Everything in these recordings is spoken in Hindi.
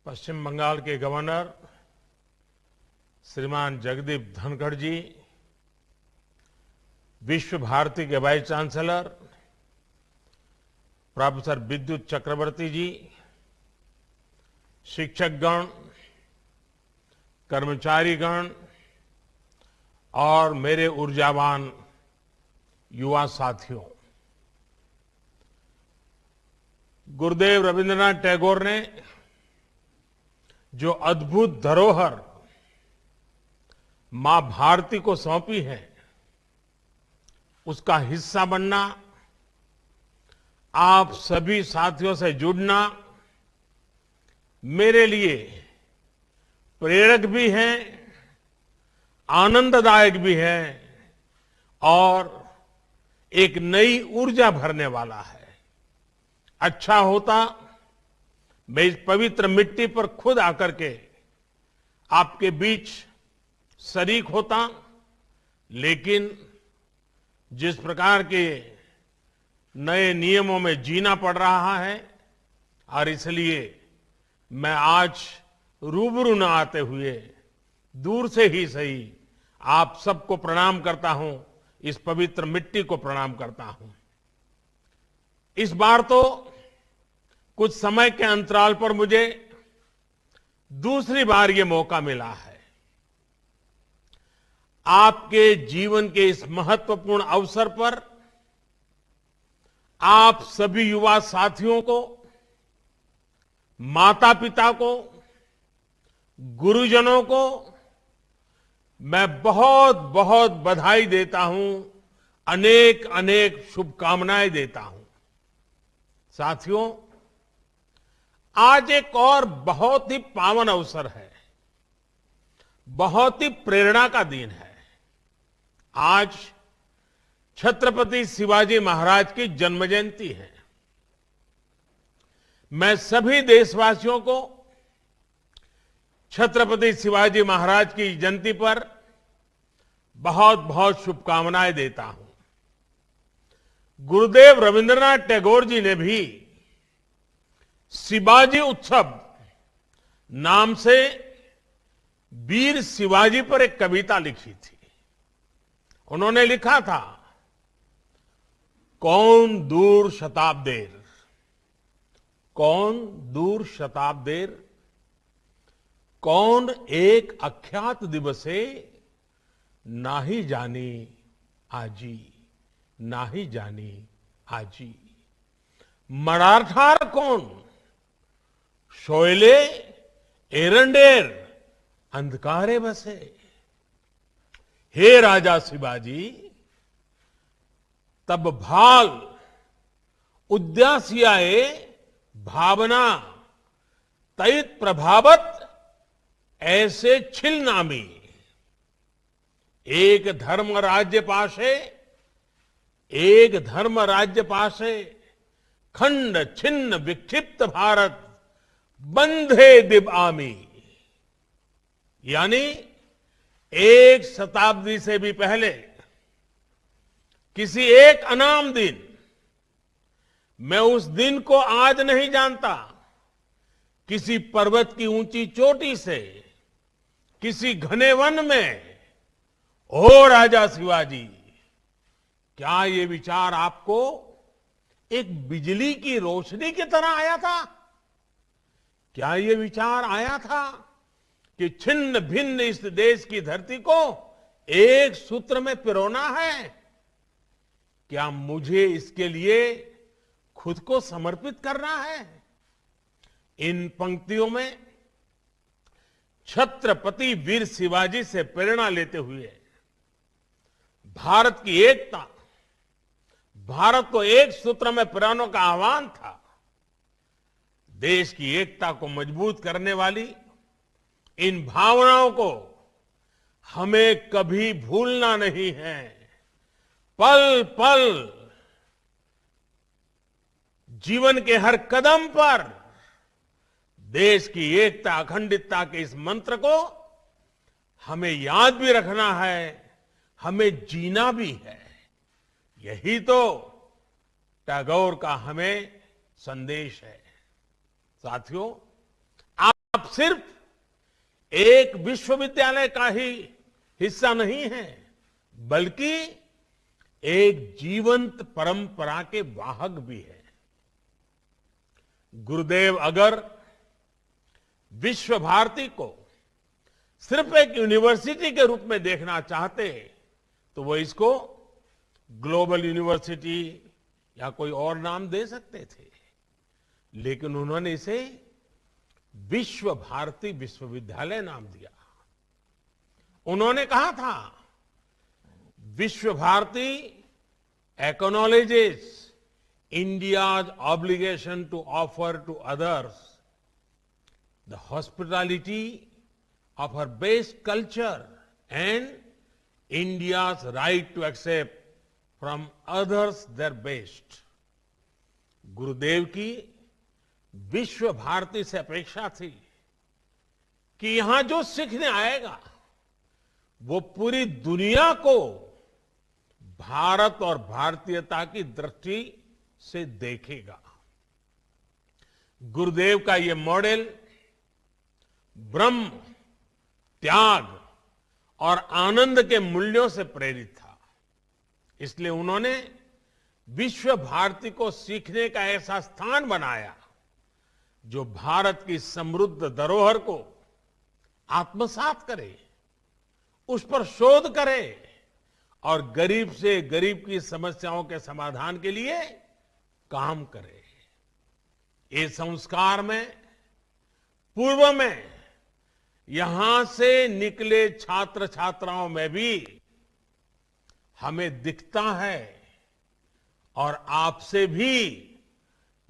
पश्चिम बंगाल के गवर्नर श्रीमान जगदीप धनखड़ जी, विश्व भारती के वाइस चांसलर प्रोफेसर विद्युत चक्रवर्ती जी, शिक्षकगण, कर्मचारीगण और मेरे ऊर्जावान युवा साथियों, गुरुदेव रविंद्रनाथ टैगोर ने जो अद्भुत धरोहर मां भारती को सौंपी है, उसका हिस्सा बनना, आप सभी साथियों से जुड़ना मेरे लिए प्रेरक भी है, आनंददायक भी है और एक नई ऊर्जा भरने वाला है। अच्छा होता मैं इस पवित्र मिट्टी पर खुद आकर के आपके बीच शरीक होता, लेकिन जिस प्रकार के नए नियमों में जीना पड़ रहा है और इसलिए मैं आज रूबरू न आते हुए दूर से ही सही आप सबको प्रणाम करता हूं, इस पवित्र मिट्टी को प्रणाम करता हूं। इस बार तो कुछ समय के अंतराल पर मुझे दूसरी बार ये मौका मिला है आपके जीवन के इस महत्वपूर्ण अवसर पर आप सभी युवा साथियों को, माता पिता को, गुरुजनों को मैं बहुत बहुत बधाई देता हूं, अनेक अनेक शुभकामनाएं देता हूं। साथियों, आज एक और बहुत ही पावन अवसर है, बहुत ही प्रेरणा का दिन है। आज छत्रपति शिवाजी महाराज की जन्म जयंती है। मैं सभी देशवासियों को छत्रपति शिवाजी महाराज की जयंती पर बहुत बहुत शुभकामनाएं देता हूं। गुरुदेव रविंद्रनाथ टैगोर जी ने भी शिवाजी उत्सव नाम से वीर शिवाजी पर एक कविता लिखी थी। उन्होंने लिखा था, कौन दूर शताब्देर, कौन दूर शताब्देर, कौन एक अख्यात दिवसे, नाही जानी आजी, नाही जानी आजी। मराठार कौन, शोयले एरंडेर, अंधकारे बसे। हे राजा शिवाजी, तब भाल उद्यासियाए भावना, तैत प्रभावत ऐसे छिल नामी। एक धर्म राज्य पाशे, एक धर्म राज्य पाशे, खंड छिन्न विक्षिप्त भारत, बंधे दिव आमी। यानी एक शताब्दी से भी पहले किसी एक अनाम दिन, मैं उस दिन को आज नहीं जानता, किसी पर्वत की ऊंची चोटी से, किसी घने वन में, ओ राजा शिवाजी, क्या ये विचार आपको एक बिजली की रोशनी की तरह आया था? क्या ये विचार आया था कि छिन्न भिन्न इस देश की धरती को एक सूत्र में पिरोना है? क्या मुझे इसके लिए खुद को समर्पित करना है? इन पंक्तियों में छत्रपति वीर शिवाजी से प्रेरणा लेते हुए भारत की एकता, भारत को एक सूत्र में पिरोने का आह्वान था। देश की एकता को मजबूत करने वाली इन भावनाओं को हमें कभी भूलना नहीं है। पल पल, जीवन के हर कदम पर देश की एकता, अखंडितता के इस मंत्र को हमें याद भी रखना है, हमें जीना भी है। यही तो टैगोर का हमें संदेश है। साथियों, आप सिर्फ एक विश्वविद्यालय का ही हिस्सा नहीं है, बल्कि एक जीवंत परंपरा के वाहक भी है। गुरुदेव अगर विश्व भारती को सिर्फ एक यूनिवर्सिटी के रूप में देखना चाहते तो वो इसको ग्लोबल यूनिवर्सिटी या कोई और नाम दे सकते थे, लेकिन उन्होंने इसे विश्व भारती विश्वविद्यालय नाम दिया। उन्होंने कहा था, Visva Bharati acknowledges India's obligation to offer to others the hospitality of her base culture and India's right to accept from others their best. गुरुदेव की विश्व भारती से अपेक्षा थी कि यहां जो सीखने आएगा वो पूरी दुनिया को भारत और भारतीयता की दृष्टि से देखेगा। गुरुदेव का ये मॉडल ब्रह्म, त्याग और आनंद के मूल्यों से प्रेरित था। इसलिए उन्होंने विश्व भारती को सीखने का ऐसा स्थान बनाया जो भारत की समृद्ध धरोहर को आत्मसात करे, उस पर शोध करे और गरीब से गरीब की समस्याओं के समाधान के लिए काम करे। ये संस्कार में पूर्व में यहां से निकले छात्र छात्राओं में भी हमें दिखता है और आपसे भी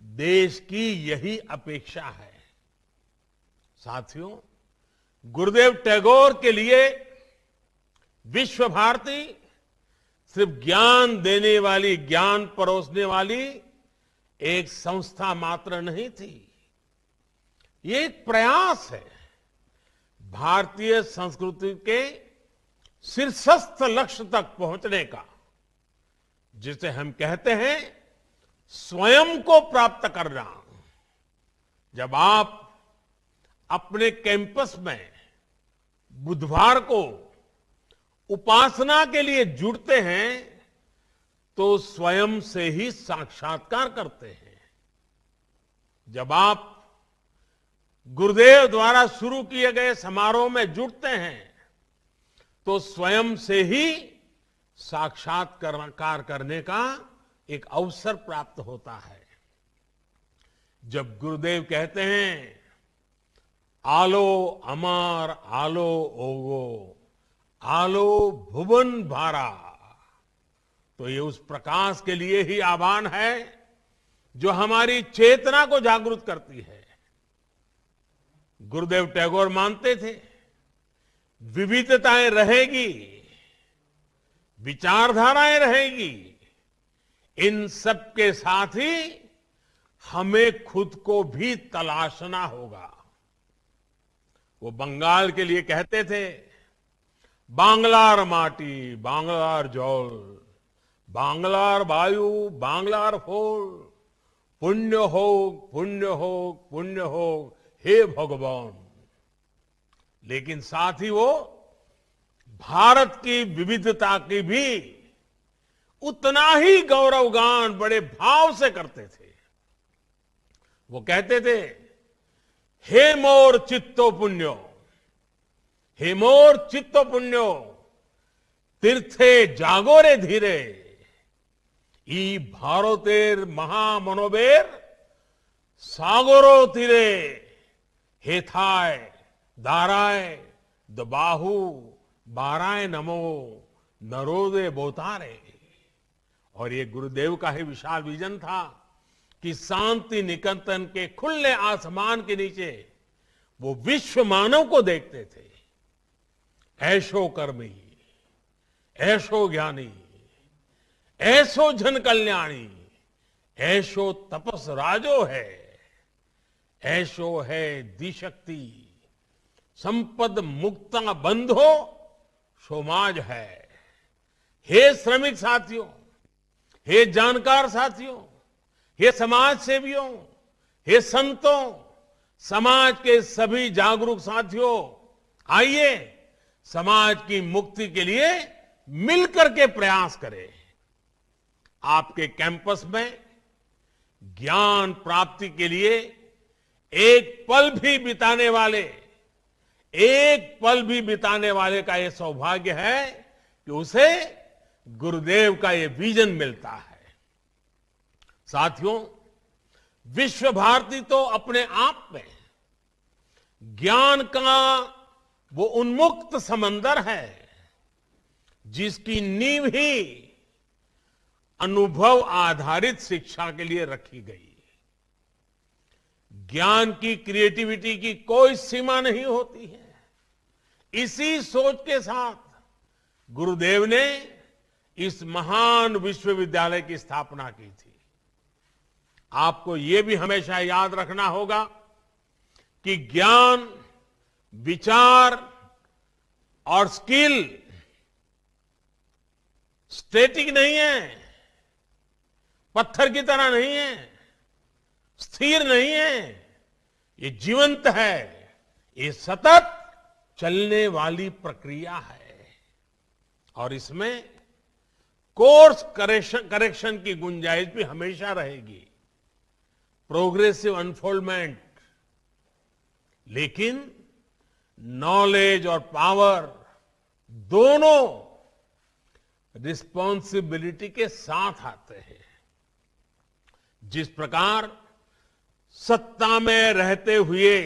देश की यही अपेक्षा है। साथियों, गुरुदेव टैगोर के लिए विश्व भारती सिर्फ ज्ञान देने वाली, ज्ञान परोसने वाली एक संस्था मात्र नहीं थी। ये एक प्रयास है भारतीय संस्कृति के शीर्षस्थ लक्ष्य तक पहुंचने का, जिसे हम कहते हैं स्वयं को प्राप्त करना। जब आप अपने कैंपस में बुधवार को उपासना के लिए जुड़ते हैं तो स्वयं से ही साक्षात्कार करते हैं। जब आप गुरुदेव द्वारा शुरू किए गए समारोह में जुड़ते हैं तो स्वयं से ही साक्षात्कार करने का एक अवसर प्राप्त होता है। जब गुरुदेव कहते हैं, आलो अमार आलो ओगो आलो भुवन भारा, तो ये उस प्रकाश के लिए ही आह्वान है जो हमारी चेतना को जागृत करती है। गुरुदेव टैगोर मानते थे, विविधताएं रहेगी, विचारधाराएं रहेगी, इन सब के साथ ही हमें खुद को भी तलाशना होगा। वो बंगाल के लिए कहते थे, बांग्लार माटी बांग्लार जल, बांग्लार वायु बांग्लार फूल, पुण्य हो पुण्य हो पुण्य हो हे भगवान। लेकिन साथ ही वो भारत की विविधता की भी उतना ही गौरवगान बड़े भाव से करते थे। वो कहते थे, हे मोर चित्तो पुण्यो, हे मोर चित्तो पुण्यो, तीर्थे जागोरे धीरे, ई भारतेर महामनोबेर सागरो तीरे, हेथाय दाराय दबाहु बाराय नमो नरोदे बोतारे। और ये गुरुदेव का ही विशाल विजन था कि शांति निकेतन के खुले आसमान के नीचे वो विश्व मानव को देखते थे। ऐशो कर्मी, ऐशो ज्ञानी, ऐसो जन कल्याणी, ऐशो तपस राजो है, ऐशो है दिशक्ति, संपद मुक्ता बंधो सोमाज है। हे श्रमिक साथियों, हे जानकार साथियों, हे समाज सेवियों, हे संतों, समाज के सभी जागरूक साथियों, आइए समाज की मुक्ति के लिए मिलकर के प्रयास करें। आपके कैंपस में ज्ञान प्राप्ति के लिए एक पल भी बिताने वाले का यह सौभाग्य है कि उसे गुरुदेव का ये विजन मिलता है। साथियों, विश्व भारती तो अपने आप में ज्ञान का वो उन्मुक्त समंदर है जिसकी नींव ही अनुभव आधारित शिक्षा के लिए रखी गई। ज्ञान की क्रिएटिविटी की कोई सीमा नहीं होती है। इसी सोच के साथ गुरुदेव ने इस महान विश्वविद्यालय की स्थापना की थी। आपको यह भी हमेशा याद रखना होगा कि ज्ञान, विचार और स्किल स्टैटिक नहीं है, पत्थर की तरह नहीं है, स्थिर नहीं है, ये जीवंत है, ये सतत चलने वाली प्रक्रिया है और इसमें कोर्स करेक्शन की गुंजाइश भी हमेशा रहेगी, प्रोग्रेसिव अनफोल्डमेंट। लेकिन नॉलेज और पावर दोनों रिस्पॉन्सिबिलिटी के साथ आते हैं। जिस प्रकार सत्ता में रहते हुए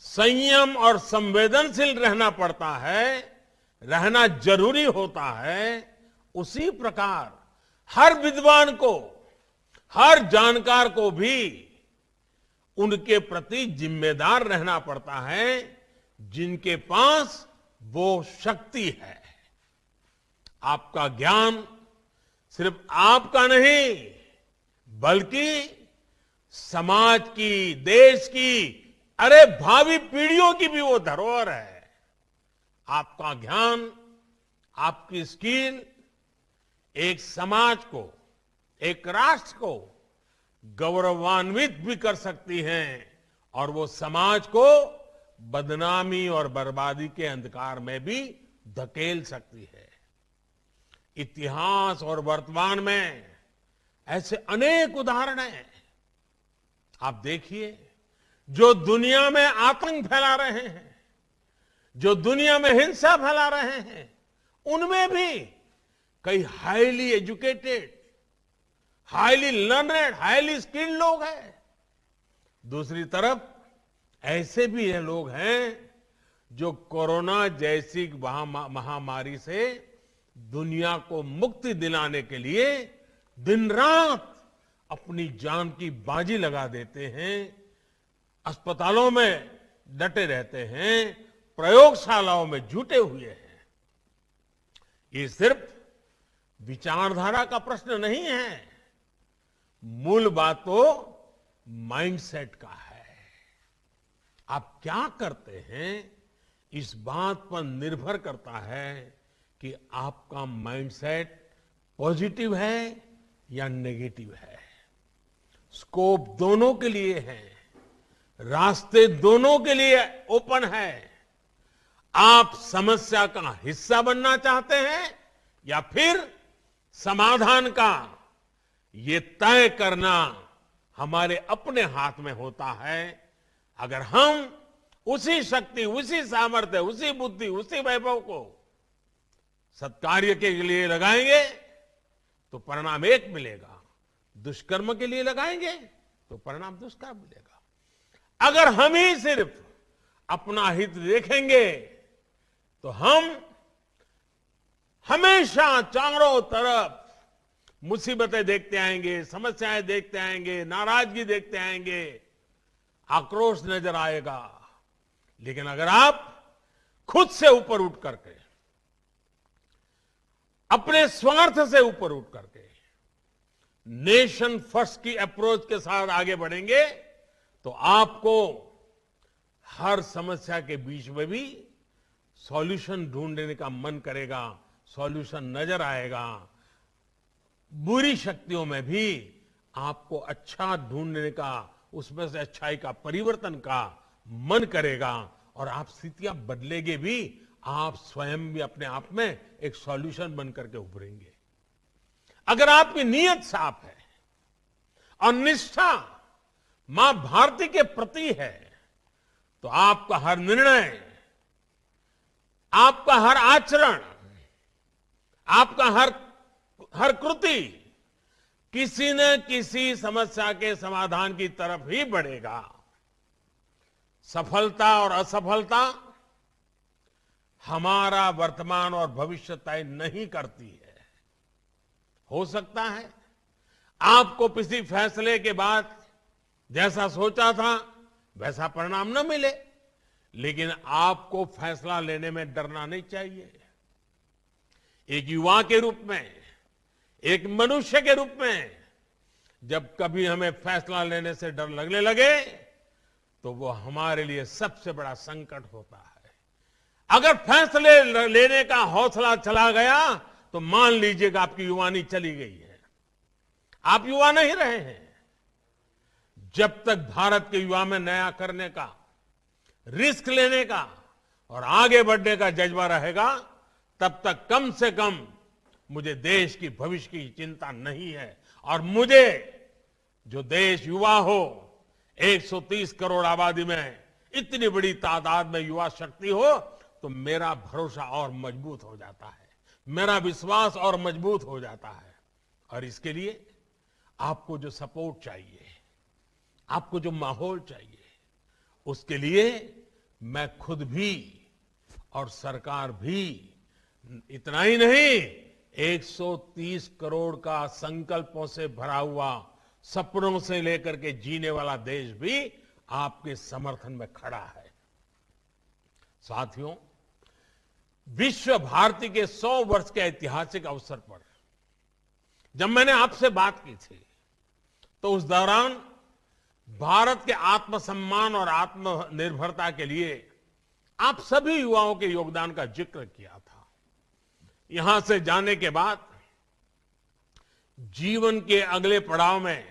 संयम और संवेदनशील रहना पड़ता है, रहना जरूरी होता है, उसी प्रकार हर विद्वान को, हर जानकार को भी उनके प्रति जिम्मेदार रहना पड़ता है जिनके पास वो शक्ति है। आपका ज्ञान सिर्फ आपका नहीं बल्कि समाज की, देश की, अरे भावी पीढ़ियों की भी वो धरोहर है। आपका ज्ञान, आपकी स्किल एक समाज को, एक राष्ट्र को गौरवान्वित भी कर सकती हैं और वो समाज को बदनामी और बर्बादी के अंधकार में भी धकेल सकती है। इतिहास और वर्तमान में ऐसे अनेक उदाहरण हैं। आप देखिए, जो दुनिया में आतंक फैला रहे हैं, जो दुनिया में हिंसा फैला रहे हैं, उनमें भी कई highly educated, highly learned, highly skilled लोग हैं। दूसरी तरफ ऐसे भी ये लोग हैं जो कोरोना जैसी महामारी से दुनिया को मुक्ति दिलाने के लिए दिन रात अपनी जान की बाजी लगा देते हैं, अस्पतालों में डटे रहते हैं, प्रयोगशालाओं में जुटे हुए हैं। ये सिर्फ विचारधारा का प्रश्न नहीं है, मूल बात तो माइंडसेट का है। आप क्या करते हैं इस बात पर निर्भर करता है कि आपका माइंडसेट पॉजिटिव है या नेगेटिव है। स्कोप दोनों के लिए है, रास्ते दोनों के लिए ओपन है। आप समस्या का हिस्सा बनना चाहते हैं या फिर समाधान का, ये तय करना हमारे अपने हाथ में होता है। अगर हम उसी शक्ति, उसी सामर्थ्य, उसी बुद्धि, उसी वैभव को सत्कार्य के लिए लगाएंगे तो परिणाम एक मिलेगा, दुष्कर्म के लिए लगाएंगे तो परिणाम दुष्कर्म मिलेगा। अगर हम ही सिर्फ अपना हित देखेंगे तो हम हमेशा चारों तरफ मुसीबतें देखते आएंगे, समस्याएं देखते आएंगे, नाराजगी देखते आएंगे, आक्रोश नजर आएगा। लेकिन अगर आप खुद से ऊपर उठ करके, अपने स्वार्थ से ऊपर उठ करके नेशन फर्स्ट की अप्रोच के साथ आगे बढ़ेंगे तो आपको हर समस्या के बीच में भी सॉल्यूशन ढूंढने का मन करेगा, सॉल्यूशन नजर आएगा। बुरी शक्तियों में भी आपको अच्छा ढूंढने का उसमें से अच्छाई का, परिवर्तन का मन करेगा और आप स्थितियां बदलेंगे भी, आप स्वयं भी अपने आप में एक सॉल्यूशन बन करके उभरेंगे। अगर आपकी नीयत साफ है और निष्ठा मां भारती के प्रति है, तो आपका हर निर्णय, आपका हर आचरण, आपका हर कृति किसी न किसी समस्या के समाधान की तरफ ही बढ़ेगा। सफलता और असफलता हमारा वर्तमान और भविष्य तय नहीं करती है। हो सकता है आपको किसी फैसले के बाद जैसा सोचा था वैसा परिणाम न मिले, लेकिन आपको फैसला लेने में डरना नहीं चाहिए। एक युवा के रूप में, एक मनुष्य के रूप में, जब कभी हमें फैसला लेने से डर लगने लगे तो वो हमारे लिए सबसे बड़ा संकट होता है। अगर फैसले लेने का हौसला चला गया तो मान लीजिएगा आपकी युवानी चली गई है, आप युवा नहीं रहे हैं। जब तक भारत के युवा में नया करने का, रिस्क लेने का और आगे बढ़ने का जज्बा रहेगा, तब तक कम से कम मुझे देश की भविष्य की चिंता नहीं है। और मुझे जो देश युवा हो, 130 करोड़ आबादी में इतनी बड़ी तादाद में युवा शक्ति हो, तो मेरा भरोसा और मजबूत हो जाता है, मेरा विश्वास और मजबूत हो जाता है। और इसके लिए आपको जो सपोर्ट चाहिए, आपको जो माहौल चाहिए, उसके लिए मैं खुद भी और सरकार भी, इतना ही नहीं, 130 करोड़ का संकल्पों से भरा हुआ, सपनों से लेकर के जीने वाला देश भी आपके समर्थन में खड़ा है। साथियों, विश्व भारती के 100 वर्ष के ऐतिहासिक अवसर पर जब मैंने आपसे बात की थी, तो उस दौरान भारत के आत्मसम्मान और आत्मनिर्भरता के लिए आप सभी युवाओं के योगदान का जिक्र किया था। यहां से जाने के बाद जीवन के अगले पड़ाव में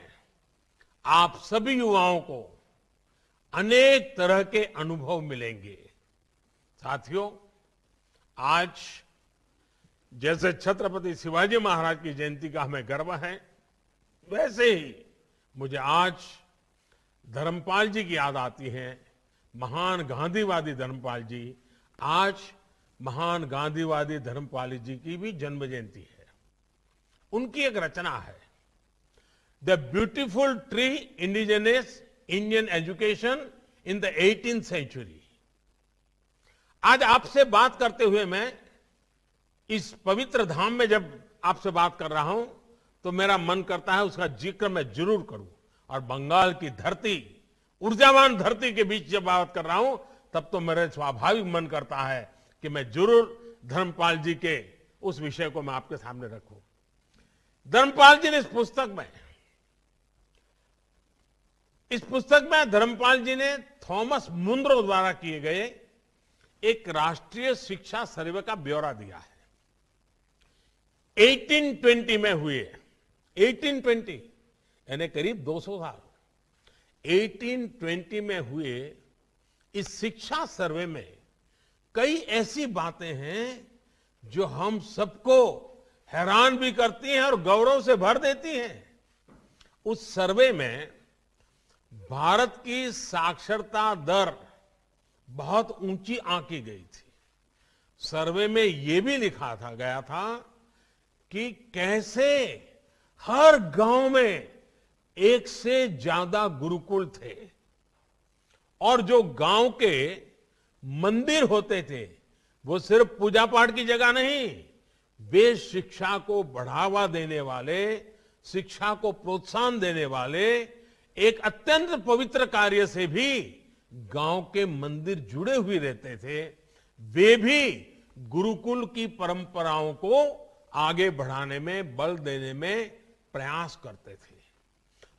आप सभी युवाओं को अनेक तरह के अनुभव मिलेंगे। साथियों, आज जैसे छत्रपति शिवाजी महाराज की जयंती का हमें गर्व है, वैसे ही मुझे आज धर्मपाल जी की याद आती है। महान गांधीवादी धर्मपाल जी, आज महान गांधीवादी धर्मपाल जी की भी जन्म जयंती है। उनकी एक रचना है, the beautiful tree indigenous Indian education in the 18th century. आज आपसे बात करते हुए मैं इस पवित्र धाम में जब आपसे बात कर रहा हूं, तो मेरा मन करता है उसका जिक्र मैं जरूर करूं। और बंगाल की धरती, ऊर्जावान धरती के बीच जब बात कर रहा हूं, तब तो मेरे स्वाभाविक मन करता है कि मैं जरूर धर्मपाल जी के उस विषय को मैं आपके सामने रखूं। धर्मपाल जी ने इस पुस्तक में धर्मपाल जी ने थॉमस मुनरो द्वारा किए गए एक राष्ट्रीय शिक्षा सर्वे का ब्यौरा दिया है। 1820 में हुए, 1820 यानी करीब 200 साल, 1820 में हुए इस शिक्षा सर्वे में कई ऐसी बातें हैं जो हम सबको हैरान भी करती हैं और गौरव से भर देती हैं। उस सर्वे में भारत की साक्षरता दर बहुत ऊंची आंकी गई थी। सर्वे में यह भी लिखा गया था कि कैसे हर गांव में एक से ज्यादा गुरुकुल थे, और जो गांव के मंदिर होते थे वो सिर्फ पूजा पाठ की जगह नहीं, वे शिक्षा को बढ़ावा देने वाले, शिक्षा को प्रोत्साहन देने वाले एक अत्यंत पवित्र कार्य से भी गांव के मंदिर जुड़े हुए रहते थे। वे भी गुरुकुल की परंपराओं को आगे बढ़ाने में, बल देने में प्रयास करते थे।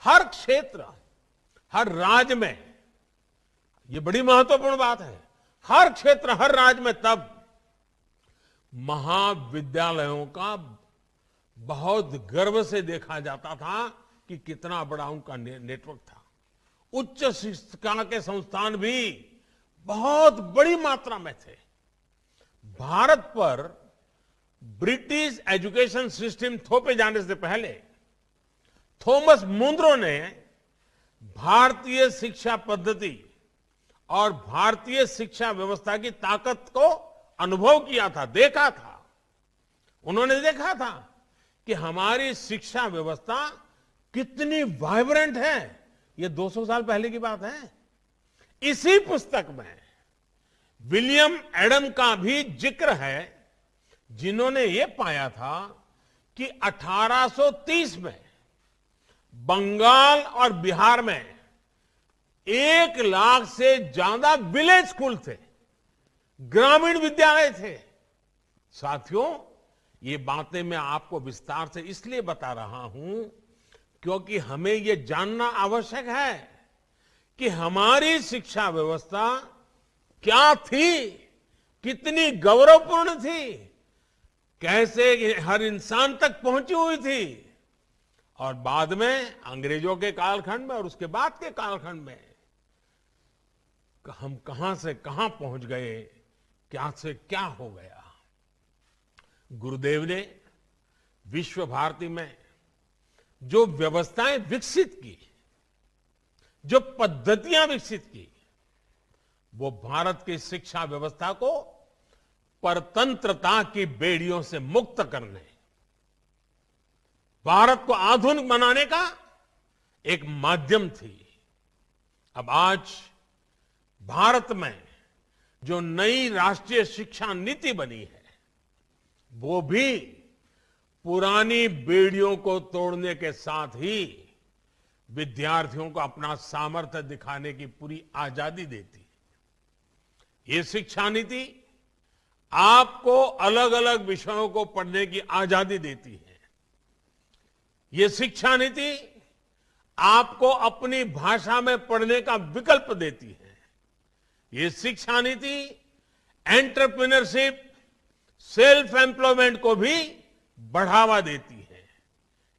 हर क्षेत्र, हर राज्य में, ये बड़ी महत्वपूर्ण बात है, हर क्षेत्र, हर राज्य में तब महाविद्यालयों का बहुत गर्व से देखा जाता था कि कितना बड़ा उनका नेटवर्क था। उच्च शिक्षा के संस्थान भी बहुत बड़ी मात्रा में थे। भारत पर ब्रिटिश एजुकेशन सिस्टम थोपे जाने से पहले थॉमस मुनरो ने भारतीय शिक्षा पद्धति और भारतीय शिक्षा व्यवस्था की ताकत को अनुभव किया था, देखा था। उन्होंने देखा था कि हमारी शिक्षा व्यवस्था कितनी वाइब्रेंट है। ये 200 साल पहले की बात है। इसी पुस्तक में विलियम एडम का भी जिक्र है, जिन्होंने ये पाया था कि 1830 में बंगाल और बिहार में 1 लाख से ज्यादा विलेज स्कूल थे, ग्रामीण विद्यालय थे। साथियों, ये बातें मैं आपको विस्तार से इसलिए बता रहा हूं क्योंकि हमें ये जानना आवश्यक है कि हमारी शिक्षा व्यवस्था क्या थी, कितनी गौरवपूर्ण थी, कैसे हर इंसान तक पहुंची हुई थी, और बाद में अंग्रेजों के कालखंड में और उसके बाद के कालखंड में हम कहां से कहां पहुंच गए, क्या से क्या हो गया। गुरुदेव ने विश्व भारती में जो व्यवस्थाएं विकसित की, जो पद्धतियां विकसित की, वो भारत की शिक्षा व्यवस्था को परतंत्रता की बेड़ियों से मुक्त करने, भारत को आधुनिक बनाने का एक माध्यम थी। अब आज भारत में जो नई राष्ट्रीय शिक्षा नीति बनी है, वो भी पुरानी बेड़ियों को तोड़ने के साथ ही विद्यार्थियों को अपना सामर्थ्य दिखाने की पूरी आजादी देती है। ये शिक्षा नीति आपको अलग अलग विषयों को पढ़ने की आजादी देती है। ये शिक्षा नीति आपको अपनी भाषा में पढ़ने का विकल्प देती है। ये शिक्षा नीति एंटरप्रेन्योरशिप, सेल्फ एम्प्लॉयमेंट को भी बढ़ावा देती है।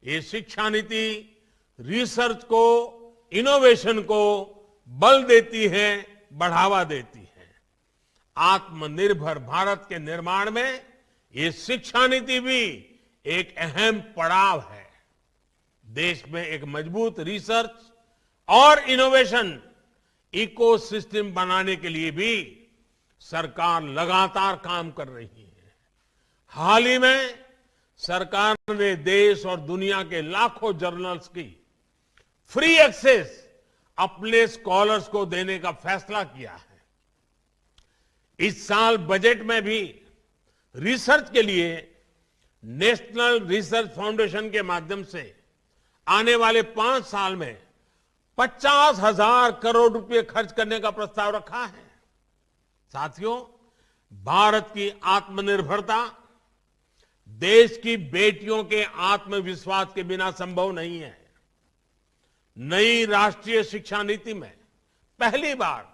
ये शिक्षा नीति रिसर्च को, इनोवेशन को बल देती है, बढ़ावा देती है। आत्मनिर्भर भारत के निर्माण में ये शिक्षा नीति भी एक अहम पड़ाव है। देश में एक मजबूत रिसर्च और इनोवेशन इकोसिस्टम बनाने के लिए भी सरकार लगातार काम कर रही है। हाल ही में सरकार ने देश और दुनिया के लाखों जर्नल्स की फ्री एक्सेस अपने स्कॉलर्स को देने का फैसला किया है। इस साल बजट में भी रिसर्च के लिए नेशनल रिसर्च फाउंडेशन के माध्यम से आने वाले 5 साल में 50,000 करोड़ रुपए खर्च करने का प्रस्ताव रखा है। साथियों, भारत की आत्मनिर्भरता देश की बेटियों के आत्मविश्वास के बिना संभव नहीं है। नई राष्ट्रीय शिक्षा नीति में पहली बार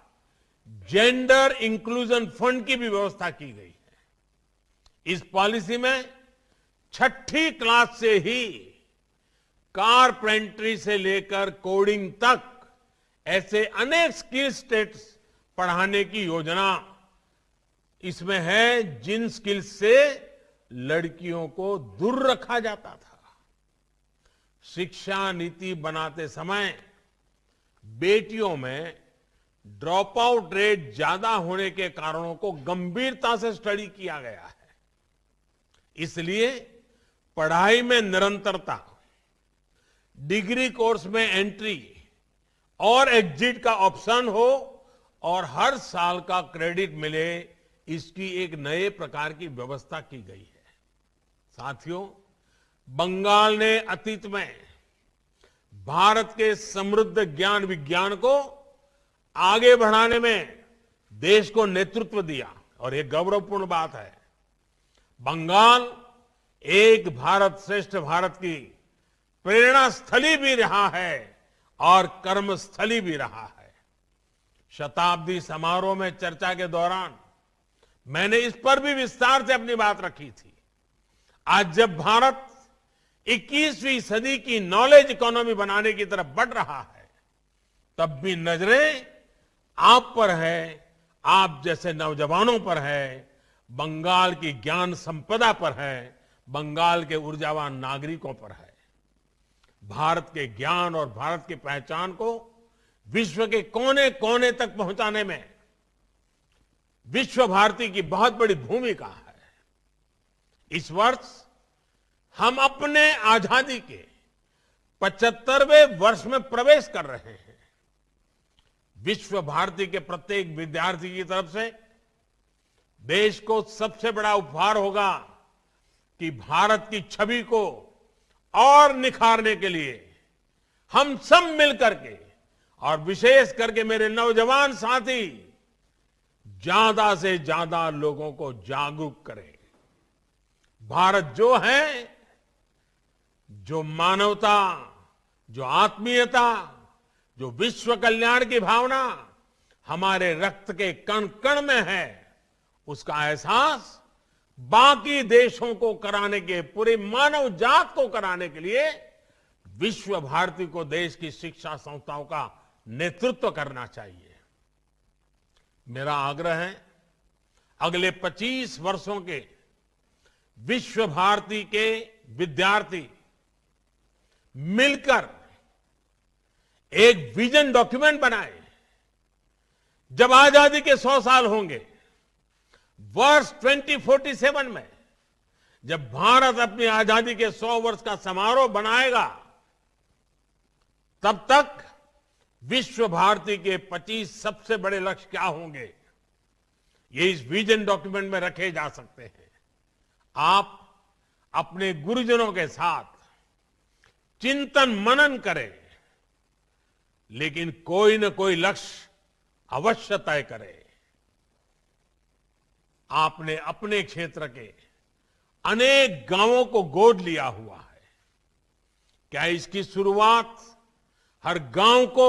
जेंडर इंक्लूजन फंड की भी व्यवस्था की गई है। इस पॉलिसी में 6ठी क्लास से ही कारपेंटरी से लेकर कोडिंग तक ऐसे अनेक स्किल सेट्स पढ़ाने की योजना इसमें है, जिन स्किल्स से लड़कियों को दूर रखा जाता था। शिक्षा नीति बनाते समय बेटियों में ड्रॉप आउट रेट ज्यादा होने के कारणों को गंभीरता से स्टडी किया गया है। इसलिए पढ़ाई में निरंतरता, डिग्री कोर्स में एंट्री और एग्जिट का ऑप्शन हो और हर साल का क्रेडिट मिले, इसकी एक नए प्रकार की व्यवस्था की गई है। साथियों, बंगाल ने अतीत में भारत के समृद्ध ज्ञान विज्ञान को आगे बढ़ाने में देश को नेतृत्व दिया और एक गौरवपूर्ण बात है। बंगाल एक भारत श्रेष्ठ भारत की प्रेरणा स्थली भी रहा है और कर्मस्थली भी रहा है। शताब्दी समारोह में चर्चा के दौरान मैंने इस पर भी विस्तार से अपनी बात रखी थी। आज जब भारत 21वीं सदी की नॉलेज इकोनॉमी बनाने की तरफ बढ़ रहा है, तब भी नजरें आप पर है, आप जैसे नौजवानों पर है, बंगाल की ज्ञान संपदा पर है, बंगाल के ऊर्जावान नागरिकों पर है। भारत के ज्ञान और भारत की पहचान को विश्व के कोने कोने तक पहुंचाने में विश्व भारती की बहुत बड़ी भूमिका है। इस वर्ष हम अपने आजादी के 75वें वर्ष में प्रवेश कर रहे हैं। विश्व भारती के प्रत्येक विद्यार्थी की तरफ से देश को सबसे बड़ा उपहार होगा कि भारत की छवि को और निखारने के लिए हम सब मिलकर के, और विशेष करके मेरे नौजवान साथी, ज्यादा से ज्यादा लोगों को जागरूक करें। भारत जो है, जो मानवता, जो आत्मीयता, जो विश्व कल्याण की भावना हमारे रक्त के कण कण में है, उसका एहसास बाकी देशों को कराने के, पूरी मानव जात को कराने के लिए विश्व भारती को देश की शिक्षा संस्थाओं का नेतृत्व करना चाहिए। मेरा आग्रह है, अगले 25 वर्षों के विश्व भारती के विद्यार्थी मिलकर एक विजन डॉक्यूमेंट बनाए। जब आजादी के 100 साल होंगे, वर्ष 2047 में, जब भारत अपनी आजादी के 100 वर्ष का समारोह बनाएगा, तब तक विश्व भारती के 25 सबसे बड़े लक्ष्य क्या होंगे, ये इस विजन डॉक्यूमेंट में रखे जा सकते हैं। आप अपने गुरुजनों के साथ चिंतन मनन करें, लेकिन कोई न कोई लक्ष्य अवश्य तय करें। आपने अपने क्षेत्र के अनेक गांवों को गोद लिया हुआ है। क्या इसकी शुरुआत हर गांव को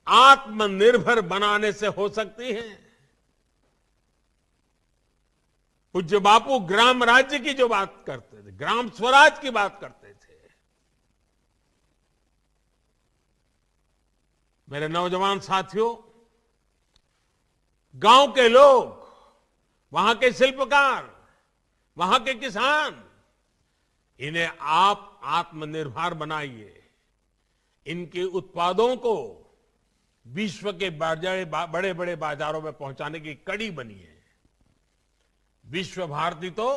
आत्मनिर्भर बनाने से हो सकती है? पूज्य बापू ग्राम राज्य की जो बात करते थे, ग्राम स्वराज की बात करते थे। मेरे नौजवान साथियों, गांव के लोग, वहां के शिल्पकार, वहां के किसान, इन्हें आप आत्मनिर्भर बनाइए। इनके उत्पादों को विश्व के बड़े बड़े बाजारों में पहुंचाने की कड़ी बनिए। विश्व भारती तो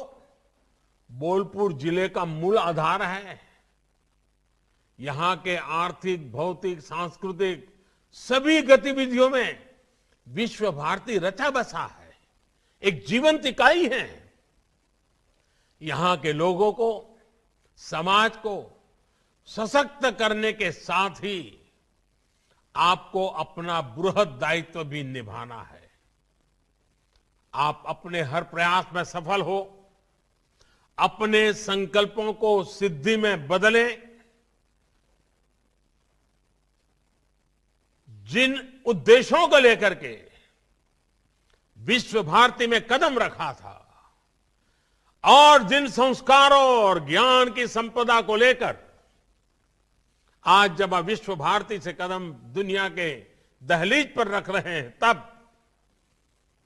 बोलपुर जिले का मूल आधार है। यहां के आर्थिक, भौतिक, सांस्कृतिक सभी गतिविधियों में विश्व भारती रचा बसा है, एक जीवंत इकाई है। यहां के लोगों को, समाज को सशक्त करने के साथ ही आपको अपना बृहद दायित्व भी निभाना है। आप अपने हर प्रयास में सफल हो, अपने संकल्पों को सिद्धि में बदलें। जिन उद्देश्यों को लेकर के विश्व भारती में कदम रखा था, और जिन संस्कारों और ज्ञान की संपदा को लेकर आज जब आप विश्व भारती से कदम दुनिया के दहलीज पर रख रहे हैं, तब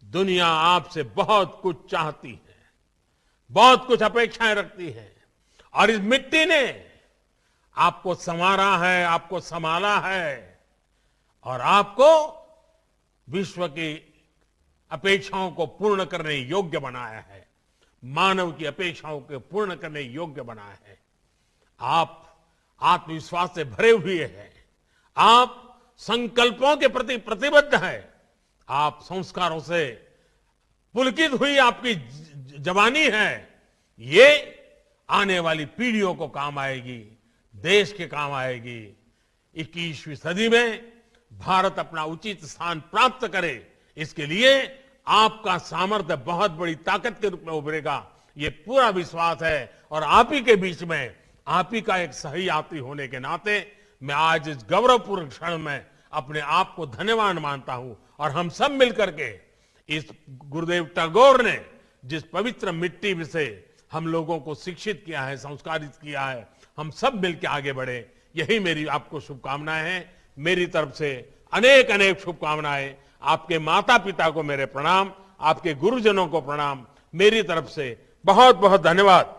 दुनिया आपसे बहुत कुछ चाहती है, बहुत कुछ अपेक्षाएं रखती है। और इस मिट्टी ने आपको संवारा है, आपको संभाला है, और आपको विश्व की अपेक्षाओं को पूर्ण करने योग्य बनाया है, मानव की अपेक्षाओं को पूर्ण करने योग्य बनाया है। आप आत्मविश्वास से भरे हुए हैं, आप संकल्पों के प्रति प्रतिबद्ध हैं, आप संस्कारों से पुलकित हुई आपकी जवानी है। ये आने वाली पीढ़ियों को काम आएगी, देश के काम आएगी। 21वीं सदी में भारत अपना उचित स्थान प्राप्त करे, इसके लिए आपका सामर्थ्य बहुत बड़ी ताकत के रूप में उभरेगा, ये पूरा विश्वास है। और आप ही के बीच में, आप ही का एक सही यात्री होने के नाते मैं आज इस गौरवपूर्ण क्षण में अपने आप को धन्यवान मानता हूं। और हम सब मिलकर के इस गुरुदेव टैगोर ने जिस पवित्र मिट्टी से हम लोगों को शिक्षित किया है, संस्कारित किया है, हम सब मिलकर आगे बढ़े, यही मेरी आपको शुभकामनाएं हैं। मेरी तरफ से अनेक अनेक शुभकामनाएं। आपके माता पिता को मेरे प्रणाम, आपके गुरुजनों को प्रणाम, मेरी तरफ से बहुत बहुत धन्यवाद।